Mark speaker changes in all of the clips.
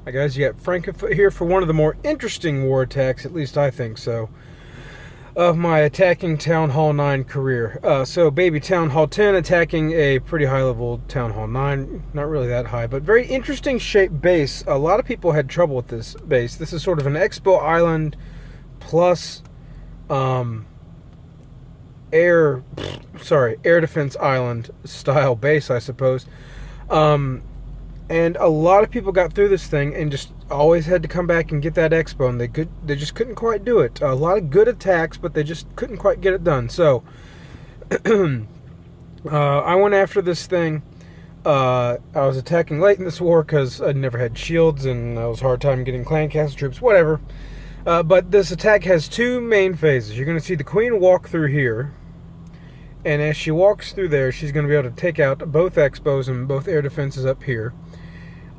Speaker 1: Hi guys, you got Frankenfoot here for one of the more interesting war attacks, at least I think so, of my attacking Town Hall 9 career. So baby Town Hall 10 attacking a pretty high level Town Hall 9, not really that high, but very interesting shaped base. A lot of people had trouble with this base. This is sort of an Expo Island plus air defense island style base, I suppose. And a lot of people got through this thing and just always had to come back and get that expo, and they just couldn't quite do it. A lot of good attacks, but they just couldn't quite get it done. So I went after this thing. I was attacking late in this war because I never had shields and it was a hard time getting clan castle troops, whatever. But this attack has two main phases. You're going to see the queen walk through here, and as she walks through there, she's going to be able to take out both expos and both air defenses up here.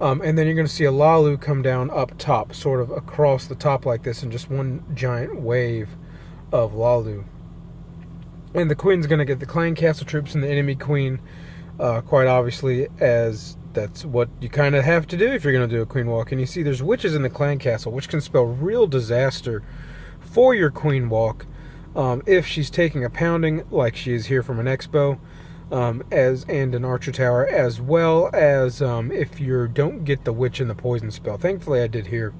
Speaker 1: And then you're going to see a LaLoon come down up top, sort of across the top like this, in just one giant wave of LaLoon. And the queen's going to get the clan castle troops and the enemy queen, quite obviously, as that's what you kind of have to do if you're going to do a queen walk. And you see there's witches in the clan castle, which can spell real disaster for your queen walk if she's taking a pounding like she is here from an expo. And an archer tower, as well as if you don't get the witch and the poison spell. Thankfully I did here.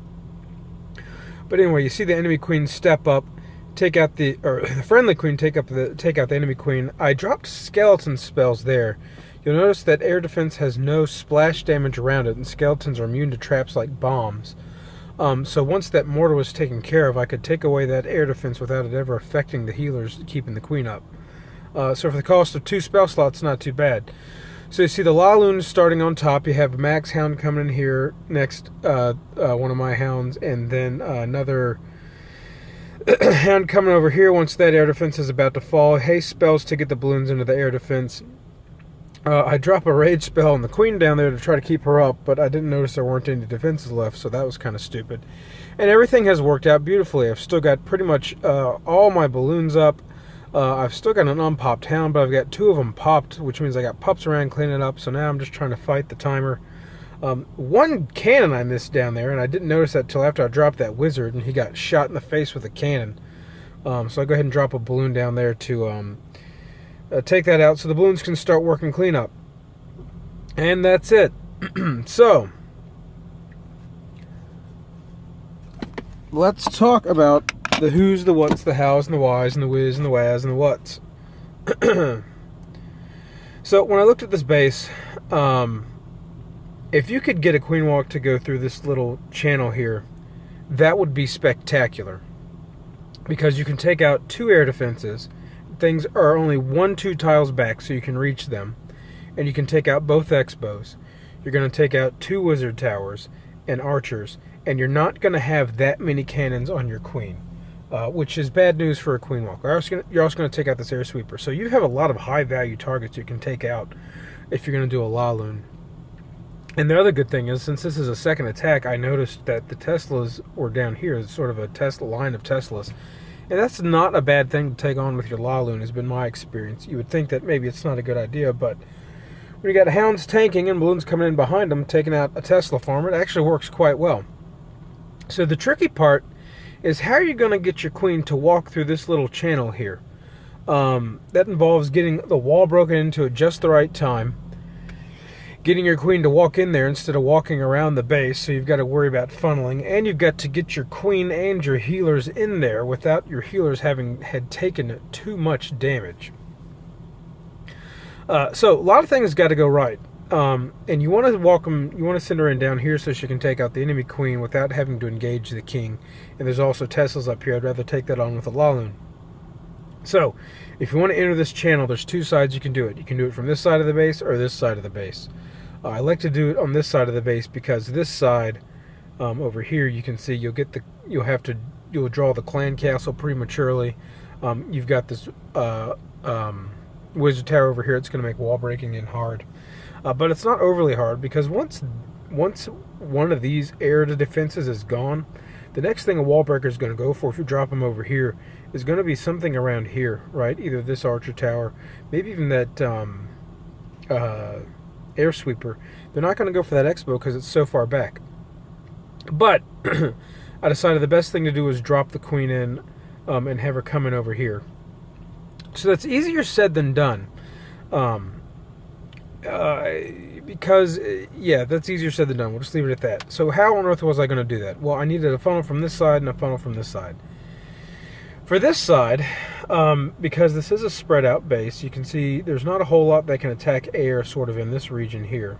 Speaker 1: But anyway, you see the enemy queen step up, take out the friendly queen take out the enemy queen. I dropped skeleton spells there. You'll notice that air defense has no splash damage around it, and skeletons are immune to traps like bombs. So once that mortar was taken care of, I could take away that air defense without it ever affecting the healers keeping the queen up. So for the cost of 2 spell slots, not too bad. So you see the LaLoon starting on top. You have a Max Hound coming in here next, one of my hounds, and then another hound coming over here once that air defense is about to fall. Haste spells to get the balloons into the air defense. I drop a rage spell on the queen down there to try to keep her up, but I didn't notice there weren't any defenses left, so that was kind of stupid. And everything has worked out beautifully. I've still got pretty much all my balloons up. I've still got an unpopped hound, but I've got 2 of them popped, which means I got pups around cleaning up, so now I'm just trying to fight the timer. One cannon I missed down there, and I didn't notice that till after I dropped that wizard, and he got shot in the face with a cannon. So I'll go ahead and drop a balloon down there to take that out so the balloons can start working cleanup. And that's it. So, let's talk about the who's, the what's, the how's, and the why's, and the whiz, and the whas, and the what's. So when I looked at this base, if you could get a queen walk to go through this little channel here, that would be spectacular. Because you can take out 2 air defenses. Things are only 1-2 tiles back, so you can reach them. And you can take out both expos. You're going to take out 2 wizard towers and archers. And you're not going to have that many cannons on your queen. Which is bad news for a queen walk. You're also going to take out this air sweeper. So you have a lot of high value targets you can take out if you're going to do a LaLoon. And the other good thing is, since this is a second attack, I noticed that the Teslas were down here. It's sort of a Tesla line of Teslas. And that's not a bad thing to take on with your LaLoon, has been my experience. You would think that maybe it's not a good idea, but when you got hounds tanking and balloons coming in behind them, taking out a Tesla farmer, it actually works quite well. So the tricky part is how are you going to get your queen to walk through this little channel here. That involves getting the wall broken into at just the right time, getting your queen to walk in there instead of walking around the base, so you've got to worry about funneling, and you've got to get your queen and your healers in there without your healers having had taken too much damage. So a lot of things got to go right. And you want to send her in down here so she can take out the enemy queen without having to engage the king. And there's also Teslas up here. I'd rather take that on with a LaLoon. So, if you want to enter this channel, there's 2 sides you can do it. You can do it from this side of the base or this side of the base. I like to do it on this side of the base because this side, over here, you can see you'll draw the clan castle prematurely. You've got this wizard tower over here. It's going to make wall breaking in hard. But it's not overly hard because once one of these air defenses is gone, the next thing a wall breaker is going to go for, if you drop them over here, is going to be something around here, right? Either this archer tower, maybe even that air sweeper. They're not going to go for that expo because it's so far back. But I decided the best thing to do was drop the queen in and have her come in over here. So that's easier said than done. Because, yeah, that's easier said than done. We'll just leave it at that. So how on earth was I going to do that? Well, I needed a funnel from this side and a funnel from this side. For this side, because this is a spread out base, you can see there's not a whole lot that can attack air sort of in this region here.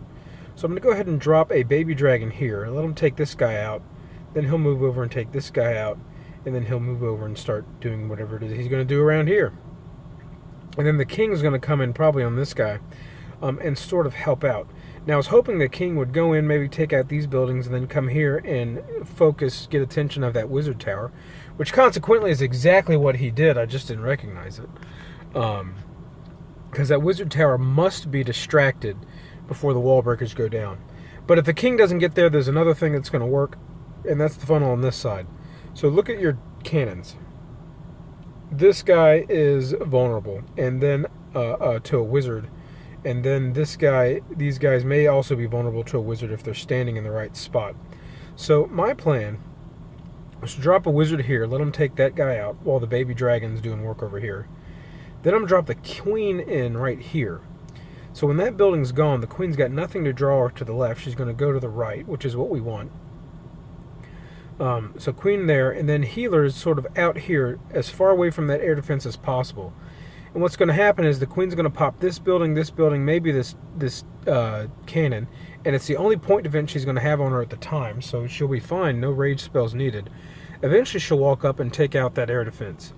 Speaker 1: So I'm going to go ahead and drop a baby dragon here. Let him take this guy out. Then he'll move over and take this guy out. And then he'll move over and start doing whatever it is he's going to do around here. And then the king's going to come in probably on this guy and sort of help out. Now I was hoping the king would go in, maybe take out these buildings, and then come here and focus, get attention of that wizard tower, which consequently is exactly what he did. I just didn't recognize it. Because that wizard tower must be distracted before the wall breakers go down. But if the king doesn't get there, there's another thing that's going to work, and that's the funnel on this side. So look at your cannons. This guy is vulnerable, and then to a wizard. And then this guy, these guys may also be vulnerable to a wizard if they're standing in the right spot. So my plan was to drop a wizard here, let him take that guy out while the baby dragon's doing work over here. Then I'm going to drop the queen in right here. So when that building's gone, the queen's got nothing to draw her to the left. She's going to go to the right, which is what we want. So queen there, and then healers sort of out here as far away from that air defense as possible. And what's going to happen is the queen's going to pop this building, maybe this cannon, and it's the only point defense she's going to have on her at the time, so she'll be fine, no rage spells needed. Eventually she'll walk up and take out that air defense.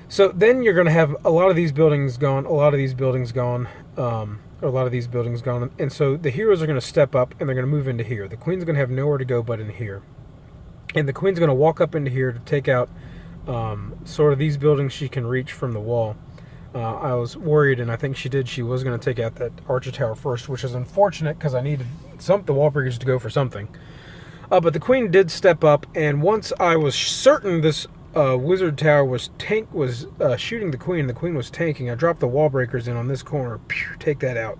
Speaker 1: So then you're going to have a lot of these buildings gone, a lot of these buildings gone, and so the heroes are going to step up and they're going to move into here. The queen's going to have nowhere to go but in here. And the queen's going to walk up into here to take out sort of these buildings she can reach from the wall. I was worried, and I think she did. She was going to take out that archer tower first, which is unfortunate because I needed the wall breakers to go for something. But the queen did step up, and once I was certain this wizard tower was shooting the queen was tanking, I dropped the wall breakers in on this corner. Take that out.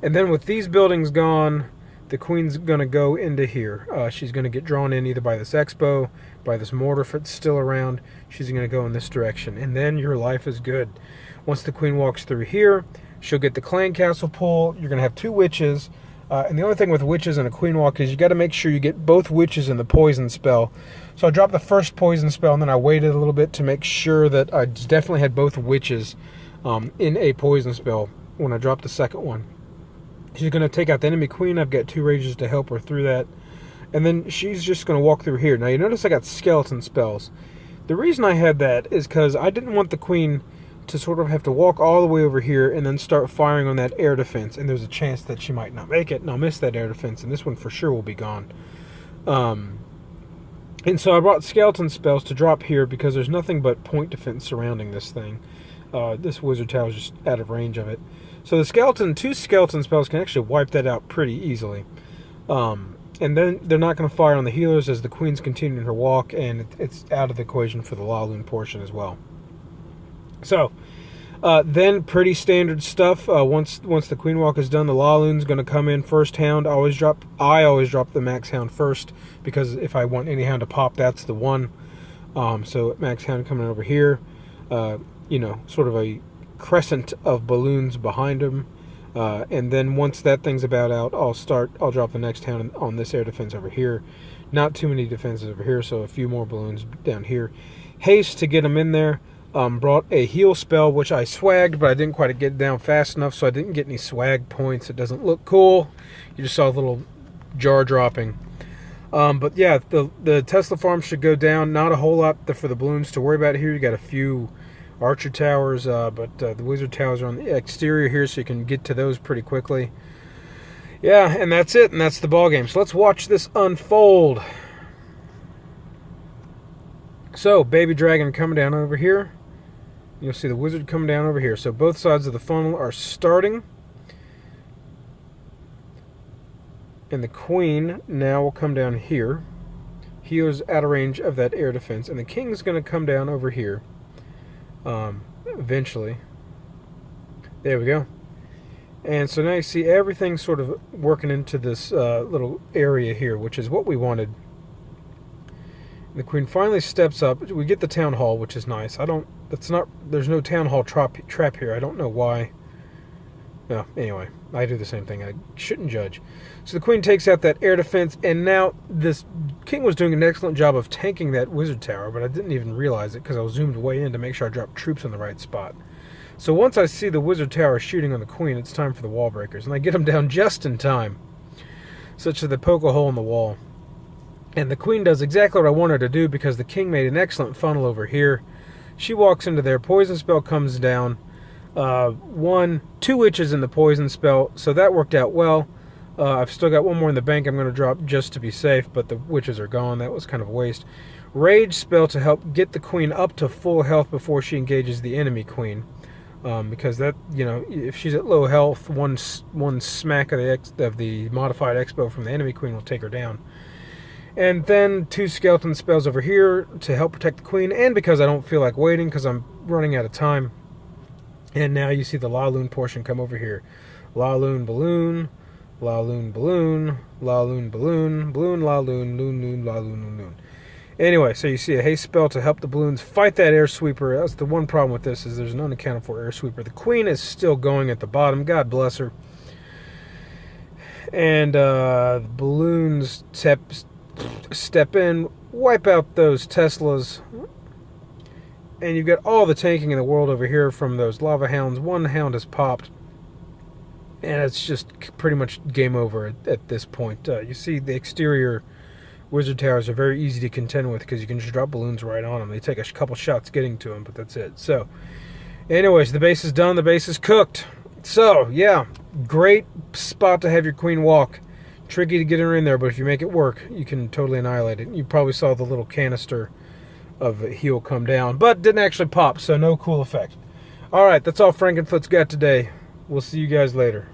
Speaker 1: And then with these buildings gone, the queen's going to go into here. She's going to get drawn in either by this expo, by this mortar if it's still around. She's going to go in this direction. And then your life is good. Once the queen walks through here, she'll get the clan castle pull. You're going to have two witches. And the only thing with witches and a queen walk is you got to make sure you get both witches in the poison spell. So I dropped the first poison spell, and then I waited a little bit to make sure that I definitely had both witches in a poison spell when I dropped the second one. She's going to take out the enemy queen. I've got two rages to help her through that. And then she's just going to walk through here. Now you notice I got skeleton spells. The reason I had that is because I didn't want the queen to sort of have to walk all the way over here and then start firing on that air defense. And there's a chance that she might not make it, and I'll miss that air defense, and this one for sure will be gone. And so I brought skeleton spells to drop here because there's nothing but point defense surrounding this thing. This wizard tower is just out of range of it. So the two skeleton spells can actually wipe that out pretty easily. And then they're not going to fire on the healers as the queen's continuing her walk, and it's out of the equation for the LaLoon portion as well. So, then pretty standard stuff. Once the queen walk is done, the LaLoon's going to come in first hound. I always drop the max hound first, because if I want any hound to pop, that's the one. So max hound coming over here. Sort of a crescent of balloons behind him. And then once that thing's about out, I'll drop the next hound on this air defense over here. Not too many defenses over here, so a few more balloons down here. Haste to get them in there. Brought a heal spell, which I swagged, but I didn't quite get it down fast enough, so I didn't get any swag points. It doesn't look cool. You just saw a little jar dropping. But yeah, the Tesla farm should go down. Not a whole lot for the balloons to worry about here. You got a few archer towers, but the wizard towers are on the exterior here, so you can get to those pretty quickly. Yeah, and that's it, and that's the ball game. So let's watch this unfold. So, baby dragon coming down over here. You'll see the wizard coming down over here. So both sides of the funnel are starting. And the queen now will come down here. He is out of range of that air defense. And the king's going to come down over here. Eventually. There we go. And so now you see everything sort of working into this little area here, which is what we wanted. The queen finally steps up. We get the town hall, which is nice. There's no town hall trap here. I don't know why. No, anyway, I do the same thing. I shouldn't judge. So the queen takes out that air defense, and now this king was doing an excellent job of tanking that wizard tower, but I didn't even realize it because I was zoomed way in to make sure I dropped troops on the right spot. So once I see the wizard tower shooting on the queen, it's time for the wall breakers, and I get them down just in time, such that they poke a hole in the wall. And the queen does exactly what I want her to do because the king made an excellent funnel over here. She walks into there, poison spell comes down, 2 witches in the poison spell, so that worked out well. I've still got one more in the bank I'm going to drop just to be safe, but the witches are gone. That was kind of a waste. Rage spell to help get the queen up to full health before she engages the enemy queen. Because that, if she's at low health, one smack of the modified expo from the enemy queen will take her down. And then 2 skeleton spells over here to help protect the queen, and because I don't feel like waiting because I'm running out of time. And now you see the LaLoon portion come over here. LaLoon balloon, LaLoon balloon, LaLoon balloon, balloon LaLoon, loon, LaLoon, loon. Anyway, so you see a haste spell to help the balloons fight that air sweeper. That's the one problem with this, is there's an unaccounted for air sweeper. The queen is still going at the bottom. God bless her. And the balloons step in, wipe out those Teslas. And you've got all the tanking in the world over here from those lava hounds. One hound has popped. And it's just pretty much game over at this point. You see the exterior wizard towers are very easy to contend with because you can just drop balloons right on them. They take a couple shots getting to them, but that's it. So, anyways, the base is done. The base is cooked. So, yeah, great spot to have your queen walk. Tricky to get her in there, but if you make it work, you can totally annihilate it. You probably saw the little canister of heal come down, but didn't actually pop, so no cool effect. Alright, that's all Frankenfoot's got today. We'll see you guys later.